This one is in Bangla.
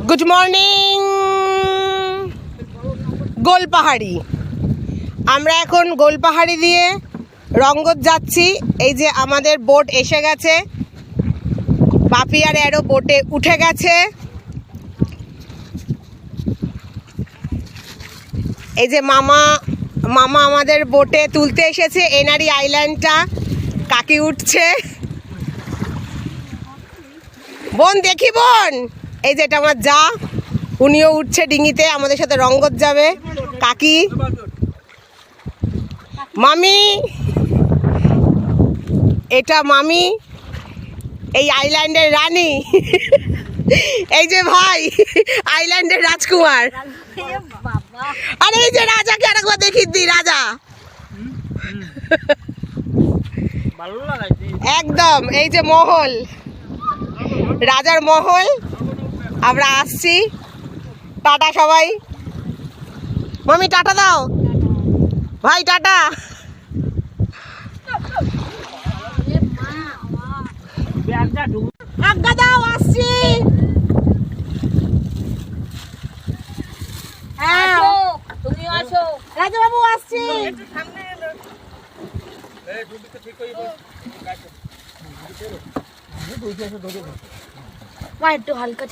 Good morning গোলপাহাড়ি। আমরা এখন গোলপাহাড়ি দিয়ে রঙ্গত যাচ্ছি। এই যে আমাদের বোট এসে গেছে, বাপি আর অ্যারো বোটে উঠে গেছে। এই যে মামা আমাদের বোটে তুলতে এসেছে। এনারি আইল্যান্ডটা কাকি উঠছে। বোন দেখি বোন, এই যে এটা আমার যা, উনিও উঠছে ডিঙিতে, আমাদের সাথে রঙ্গত যাবে। কাকি, মামি, এটা মামি, এই আইল্যান্ডের রানী। এই যে ভাই আইল্যান্ডের রাজকুমার। আর এই যে রাজাকে আরেকবার দেখিয়ে দিই, রাজা একদম। এই যে মহল, রাজার মহল। আমরা আসছি। টাটা সবাই। মামি টাটা দাও, ভাই টাটা। আজ্ঞা দাও, আসছি। হ্যাঁ তুমি আসো, রাজা বাবু আসছি। মা একটু হালকা